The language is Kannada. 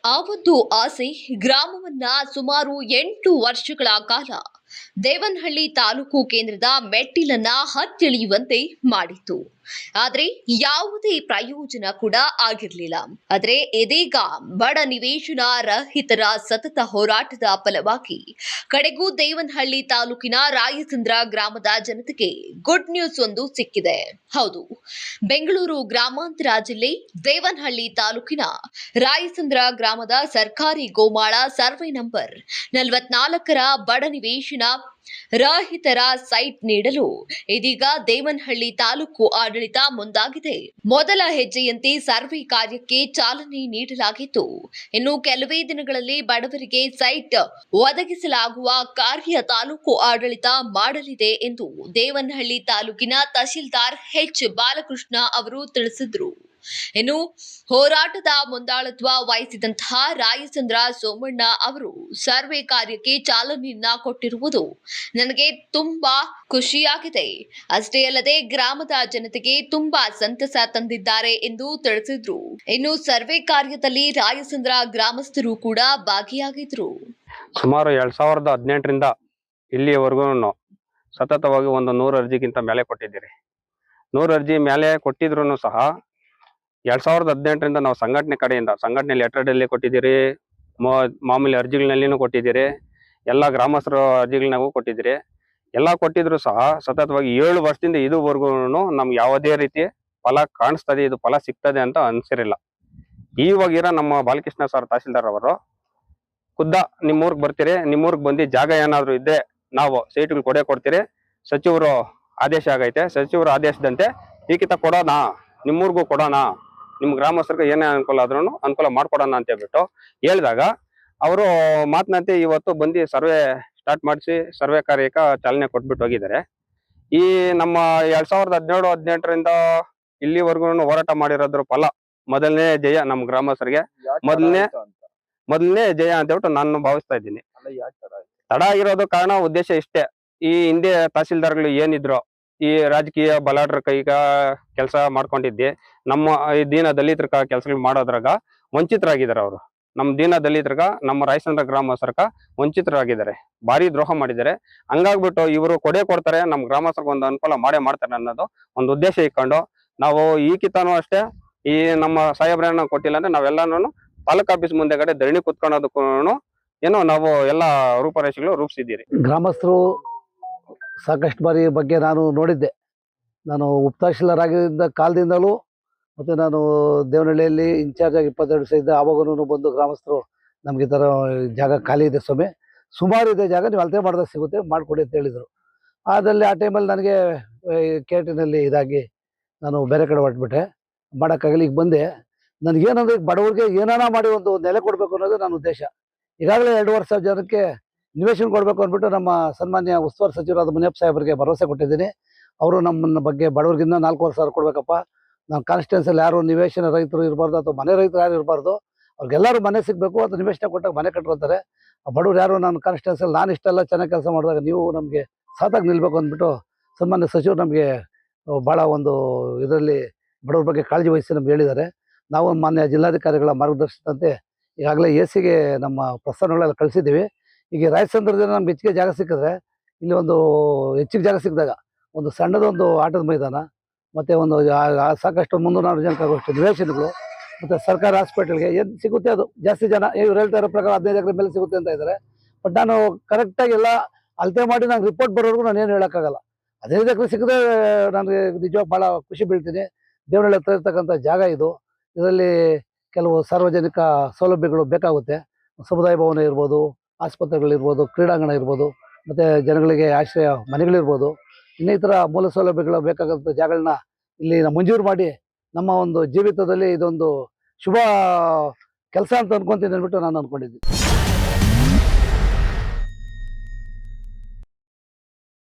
ಆ ಒಂದು ಆಸೆ ಗ್ರಾಮವನ್ನ ಸುಮಾರು 8 ವರ್ಷಗಳ ಕಾಲ ದೇವನಹಳ್ಳಿ ತಾಲೂಕು ಕೇಂದ್ರದ ಮೆಟ್ಟಿಲನ್ನ ಹತ್ತಿಳಿಯುವಂತೆ ಮಾಡಿತ್ತು. ಆದರೆ ಯಾವುದೇ ಪ್ರಯೋಜನ ಕೂಡ ಆಗಿರಲಿಲ್ಲ. ಆದರೆ ಇದೀಗ ಬಡ ನಿವೇಶನ ರಹಿತರ ಸತತ ಹೋರಾಟದ ಫಲವಾಗಿ ಕಡೆಗೂ ದೇವನಹಳ್ಳಿ ತಾಲೂಕಿನ ರಾಯಚಂದ್ರ ಗ್ರಾಮದ ಜನತೆಗೆ ಗುಡ್ ನ್ಯೂಸ್ ಒಂದು ಸಿಕ್ಕಿದೆ. ಹೌದು, ಬೆಂಗಳೂರು ಗ್ರಾಮಾಂತರ ಜಿಲ್ಲೆ ದೇವನಹಳ್ಳಿ ತಾಲೂಕಿನ ರಾಯಚಂದ್ರ ಗ್ರಾಮದ ಸರ್ಕಾರಿ ಗೋಮಾಳ ಸರ್ವೆ ನಂಬರ್ 44ರ ಬಡ ನಿವೇಶನ ರಹಿತರ ಸೈಟ್ ನೀಡಲು ಇದೀಗ ದೇವನಹಳ್ಳಿ ತಾಲೂಕು ಆಡಳಿತ ಮುಂದಾಗಿದೆ. ಮೊದಲ ಹೆಜ್ಜೆಯಂತೆ ಸರ್ವೆ ಕಾರ್ಯಕ್ಕೆ ಚಾಲನೆ ನೀಡಲಾಗಿತ್ತು. ಇನ್ನು ಕೆಲವೇ ದಿನಗಳಲ್ಲಿ ಬಡವರಿಗೆ ಸೈಟ್ ಒದಗಿಸಲಾಗುವ ಕಾರ್ಯ ತಾಲೂಕು ಆಡಳಿತ ಮಾಡಲಿದೆ ಎಂದು ದೇವನಹಳ್ಳಿ ತಾಲೂಕಿನ ತಹಶೀಲ್ದಾರ್ ಎಚ್ ಬಾಲಕೃಷ್ಣ ಅವರು ತಿಳಿಸಿದರು. ಇನ್ನು ಹೋರಾಟದ ಮುಂದಾಳತ್ವ ವಹಿಸಿದಂತಹ ರಾಯಚಂದ್ರ ಸೋಮಣ್ಣ ಅವರು ಸರ್ವೆ ಕಾರ್ಯಕ್ಕೆ ಚಾಲನೆಯನ್ನ ಕೊಟ್ಟಿರುವುದು ನನಗೆ ತುಂಬಾ ಖುಷಿಯಾಗಿದೆ. ಅಷ್ಟೇ ಅಲ್ಲದೆ ಗ್ರಾಮದ ಜನತೆಗೆ ತುಂಬಾ ಸಂತಸ ತಂದಿದ್ದಾರೆ ಎಂದು ತಿಳಿಸಿದ್ರು. ಇನ್ನು ಸರ್ವೆ ಕಾರ್ಯದಲ್ಲಿ ರಾಯಚಂದ್ರ ಗ್ರಾಮಸ್ಥರು ಕೂಡ ಭಾಗಿಯಾಗಿದ್ರು. ಸುಮಾರು 2018ರಿಂದ ಇಲ್ಲಿಯವರೆಗೂ ಸತತವಾಗಿ ಒಂದು 100 ಅರ್ಜಿಗಿಂತ ಮೇಲೆ ಕೊಟ್ಟಿದ್ದೀರಿ. 100 ಅರ್ಜಿ ಮೇಲೆ ಕೊಟ್ಟಿದ್ರು ಸಹ 2018ರಿಂದ ನಾವು ಸಂಘಟನೆ ಲೆಟರ್ನಲ್ಲಿ ಕೊಟ್ಟಿದ್ದೀರಿ, ಮಾಮೂಲಿ ಅರ್ಜಿಗಳಲ್ಲಿನೂ ಕೊಟ್ಟಿದ್ದೀರಿ, ಎಲ್ಲ ಗ್ರಾಮಸ್ಥರ ಅರ್ಜಿಗಳನ್ನಾಗೂ ಕೊಟ್ಟಿದ್ದೀರಿ. ಎಲ್ಲ ಕೊಟ್ಟಿದ್ರು ಸಹ ಸತತವಾಗಿ 7 ವರ್ಷದಿಂದ ಇದುವರೆಗೂ ನಮ್ಗೆ ಯಾವುದೇ ರೀತಿ ಫಲ ಕಾಣಿಸ್ತದೆ, ಇದು ಫಲ ಸಿಗ್ತದೆ ಅಂತ ಅನ್ಸಿರಿಲ್ಲ. ಇವಾಗಿರೋ ನಮ್ಮ ಬಾಲಕೃಷ್ಣ ಸರ್ ತಹಶೀಲ್ದಾರ್ ಅವರು ಖುದ್ದ ನಿಮ್ಮೂರ್ಗೆ ಬರ್ತೀರಿ, ನಿಮ್ಮೂರ್ಗೆ ಬಂದು ಜಾಗ ಏನಾದ್ರು ಇದ್ದೆ ನಾವು ಸೈಟ್ಗಳು ಕೊಡ್ತೀರಿ, ಸಚಿವರು ಆದೇಶ ಆಗೈತೆ, ಸಚಿವರ ಆದೇಶದಂತೆ ಲಿಖಿತ ಕೊಡೋಣ, ನಿಮ್ಮೂರ್ಗೂ ಕೊಡೋಣ, ನಿಮ್ಮ ಗ್ರಾಮಸ್ಥರಿಗೆ ಏನೇ ಅನುಕೂಲ ಆದ್ರೂ ಅನುಕೂಲ ಮಾಡ್ಕೊಡೋಣ ಅಂತ ಹೇಳ್ಬಿಟ್ಟು ಹೇಳಿದಾಗ ಅವರು ಮಾತನಾಡಿ ಇವತ್ತು ಬಂದು ಸರ್ವೆ ಸ್ಟಾರ್ಟ್ ಮಾಡಿಸಿ ಸರ್ವೆ ಕಾರ್ಯಕ್ಕೆ ಚಾಲನೆ ಕೊಟ್ಬಿಟ್ಟು ಹೋಗಿದ್ದಾರೆ. ಈ ನಮ್ಮ 2017-18ರಿಂದ ಇಲ್ಲಿವರೆಗೂ ಹೋರಾಟ ಮಾಡಿರೋದ್ರ ಫಲ ಮೊದಲನೇ ಜಯ ನಮ್ಮ ಗ್ರಾಮಸ್ಥರಿಗೆ, ಮೊದಲನೇ ಜಯ ಅಂತ ಹೇಳ್ಬಿಟ್ಟು ನಾನು ಭಾವಿಸ್ತಾ ಇದ್ದೀನಿ. ತಡ ಆಗಿರೋದು ಕಾರಣ ಉದ್ದೇಶ ಇಷ್ಟೇ, ಈ ಹಿಂದೆ ತಹಸೀಲ್ದಾರ್ಗಳು ಏನಿದ್ರು ಈ ರಾಜಕೀಯ ಬಲಾಢ್ರ ಕೈಗ ಕೆಲಸ ಮಾಡ್ಕೊಂಡಿದ್ದೆ, ನಮ್ಮ ಈ ದೀನ ದಲಿತರ ಕೆಲಸಗಳು ಮಾಡೋದ್ರಾಗ ವಂಚಿತರಾಗಿದ್ದಾರೆ. ಅವರು ನಮ್ಮ ದೀನ ದಲಿತರ್ಗ ನಮ್ಮ ರಾಯಚಂದ್ರ ಗ್ರಾಮಸ್ಥರ್ಗ ವಂಚಿತರಾಗಿದ್ದಾರೆ, ಭಾರಿ ದ್ರೋಹ ಮಾಡಿದ್ದಾರೆ. ಹಂಗಾಗ್ಬಿಟ್ಟು ಇವರು ಕೊಡ್ತಾರೆ, ನಮ್ಮ ಗ್ರಾಮಸ್ಥರಿಗೆ ಒಂದು ಅನುಕೂಲ ಮಾಡ್ತಾರೆ ಅನ್ನೋದು ಒಂದು ಉದ್ದೇಶ ಇಟ್ಕೊಂಡು ನಾವು ಈ ಕಿತ್ತಾನು ಅಷ್ಟೇ, ಈ ನಮ್ಮ ಸಾಹೇಬ್ರನ್ನ ಕೊಟ್ಟಿಲ್ಲ ಅಂದ್ರೆ ನಾವೆಲ್ಲಾನು ತಾಲೂಕ್ ಆಫೀಸ್ ಮುಂದೆಗಡೆ ಧರಣಿ ಕುತ್ಕೊಳ್ಳೋದಕ್ಕೂ ಏನೋ ನಾವು ಎಲ್ಲ ರೂಪರೇಷೆಗಳು ರೂಪಿಸಿದ್ದೀರಿ. ಗ್ರಾಮಸ್ಥರು ಸಾಕಷ್ಟು ಬಾರಿ ಬಗ್ಗೆ ನಾನು ನೋಡಿದ್ದೆ. ನಾನು ಉಪತಹಶೀಲ್ದಾರ್ ಆಗಿದ್ದ ಕಾಲದಿಂದಲೂ ಮತ್ತು ನಾನು ದೇವನಹಳ್ಳಿಯಲ್ಲಿ ಇನ್ಚಾರ್ಜ್ ಆಗಿ 22 ವರ್ಷ ಇದ್ದ, ಆವಾಗೂ ಬಂದು ಗ್ರಾಮಸ್ಥರು ನಮ್ಗೆ ಈ ಥರ ಜಾಗ ಖಾಲಿ ಇದೆ ಸ್ವಾಮಿ, ಸುಮಾರು ಇದೆ ಜಾಗ, ನೀವು ಅಳತೆ ಮಾಡಿದಾಗ ಸಿಗುತ್ತೆ, ಮಾಡಿಕೊಡಿ ಅಂತ ಹೇಳಿದರು. ಆದಲ್ಲಿ ಆ ಟೈಮಲ್ಲಿ ನನಗೆ ಕೇಟಿನಲ್ಲಿ ಇದಾಗಿ ನಾನು ಬೇರೆ ಕಡೆ ಹೊರಟ್ಬಿಟ್ಟೆ, ಮಾಡೋಕ್ಕಾಗಲಿ. ಈಗ ಬಂದೆ, ನನಗೇನಂದ್ರೆ ಬಡವರಿಗೆ ಏನಾನ ಮಾಡಿ ಒಂದು ನೆಲೆ ಕೊಡಬೇಕು ಅನ್ನೋದು ನನ್ನ ಉದ್ದೇಶ. ಈಗಾಗಲೇ 2,500 ಜನಕ್ಕೆ ನಿವೇಶನ ಕೊಡಬೇಕು ಅಂದ್ಬಿಟ್ಟು ನಮ್ಮ ಸನ್ಮಾನ್ಯ ಉಸ್ತುವಾರಿ ಸಚಿವರಾದ ಮುನಿಯಪ್ಪ ಸಾಹೇಬರಿಗೆ ಭರವಸೆ ಕೊಟ್ಟಿದ್ದೀನಿ. ಅವರು ನಮ್ಮನ್ನ ಬಗ್ಗೆ ಬಡವರಿಗಿನ್ನ 4,500 ಕೊಡಬೇಕಪ್ಪ, ನಮ್ಮ ಕಾನ್ಸ್ಟಿಟ್ಯೂನ್ಸಿಯಲ್ಲಿ ಯಾರು ನಿವೇಶನ ರೈತರು ಇರಬಾರ್ದು ಅಥವಾ ಮನೆ ರೈತರು ಯಾರು ಇರಬಾರ್ದು, ಅವ್ರಿಗೆಲ್ಲರೂ ಮನೆ ಸಿಗಬೇಕು ಅಥವಾ ನಿವೇಶನ ಕೊಟ್ಟಾಗ ಮನೆ ಕಟ್ಕೊಳ್ತಾರೆ. ಆ ಬಡವ್ರು ಯಾರು ನನ್ನ ಕಾನ್ಸ್ಟಿಟ್ಯೂನ್ಸಿಯಲ್ಲಿ ನಾನು ಇಷ್ಟೆಲ್ಲ ಚೆನ್ನಾಗಿ ಕೆಲಸ ಮಾಡಿದಾಗ ನೀವು ನಮಗೆ ಸಾತಾಗಿ ನಿಲ್ಬೇಕು ಅಂದ್ಬಿಟ್ಟು ಸನ್ಮಾನ್ಯ ಸಚಿವರು ನಮಗೆ ಭಾಳ ಒಂದು ಇದರಲ್ಲಿ ಬಡವ್ರ ಬಗ್ಗೆ ಕಾಳಜಿ ವಹಿಸಿ ನಮ್ಗೆ ಹೇಳಿದ್ದಾರೆ. ನಾವು ಮಾನ್ಯ ಜಿಲ್ಲಾಧಿಕಾರಿಗಳ ಮಾರ್ಗದರ್ಶನದಂತೆ ಈಗಾಗಲೇ ಎಸಿಗೆ ನಮ್ಮ ಪ್ರಸ್ತಾವನೆಗಳೆಲ್ಲ ಕಳಿಸಿದ್ದೀವಿ. ಈಗ ರಾಯಚಂದ್ರದಲ್ಲಿ ನಮ್ಗೆ ಹೆಚ್ಚಿಗೆ ಜಾಗ ಸಿಕ್ಕಿದ್ರೆ, ಇಲ್ಲಿ ಒಂದು ಹೆಚ್ಚಿಗೆ ಜಾಗ ಸಿಕ್ಕಿದಾಗ ಒಂದು ಸಣ್ಣದೊಂದು ಆಟದ ಮೈದಾನ ಮತ್ತು ಒಂದು ಸಾಕಷ್ಟು 300-400 ಜನಕ್ಕಾಗುವಷ್ಟು ನಿವೇಶನಗಳು ಮತ್ತು ಸರ್ಕಾರಿ ಹಾಸ್ಪಿಟಲ್ಗೆ ಏನು ಸಿಗುತ್ತೆ ಅದು ಜಾಸ್ತಿ ಜನ ಇವ್ರು ಹೇಳ್ತಾ ಇರೋ ಪ್ರಕಾರ 15 ಎಕರೆ ಮೇಲೆ ಸಿಗುತ್ತೆ ಅಂತ ಇದ್ದಾರೆ. ಬಟ್ ನಾನು ಕರೆಕ್ಟಾಗಿ ಎಲ್ಲ ಅಳತೆ ಮಾಡಿ ನಂಗೆ ರಿಪೋರ್ಟ್ ಬರೋವರೆಗೂ ನಾನು ಏನು ಹೇಳೋಕ್ಕಾಗಲ್ಲ. 15 ಎಕರೆ ಸಿಕ್ಕಿದ್ರೆ ನನಗೆ ನಿಜವಾಗಿ ಭಾಳ ಖುಷಿ ಬೀಳ್ತೀನಿ. ದೇವನಹಳ್ಳಿ ಹತ್ರ ಇರ್ತಕ್ಕಂಥ ಜಾಗ ಇದು, ಇದರಲ್ಲಿ ಕೆಲವು ಸಾರ್ವಜನಿಕ ಸೌಲಭ್ಯಗಳು ಬೇಕಾಗುತ್ತೆ. ಸಮುದಾಯ ಭವನ ಇರ್ಬೋದು, ಆಸ್ಪತ್ರೆಗಳಿರ್ಬೋದು, ಕ್ರೀಡಾಂಗಣ ಇರ್ಬೋದು, ಮತ್ತು ಜನಗಳಿಗೆ ಆಶ್ರಯ ಮನೆಗಳಿರ್ಬೋದು, ಇನ್ನಿತರ ಮೂಲ ಸೌಲಭ್ಯಗಳು ಬೇಕಾದಂಥ ಜಾಗಗಳನ್ನ ಇಲ್ಲಿ ಮಂಜೂರು ಮಾಡಿ ನಮ್ಮ ಒಂದು ಜೀವಿತದಲ್ಲಿ ಇದೊಂದು ಶುಭ ಕೆಲಸ ಅಂತ ಅನ್ಕೊಂತೀನಿ ಅಂದ್ಬಿಟ್ಟು ನಾನು ಅಂದ್ಕೊಂಡಿದ್ದೀನಿ.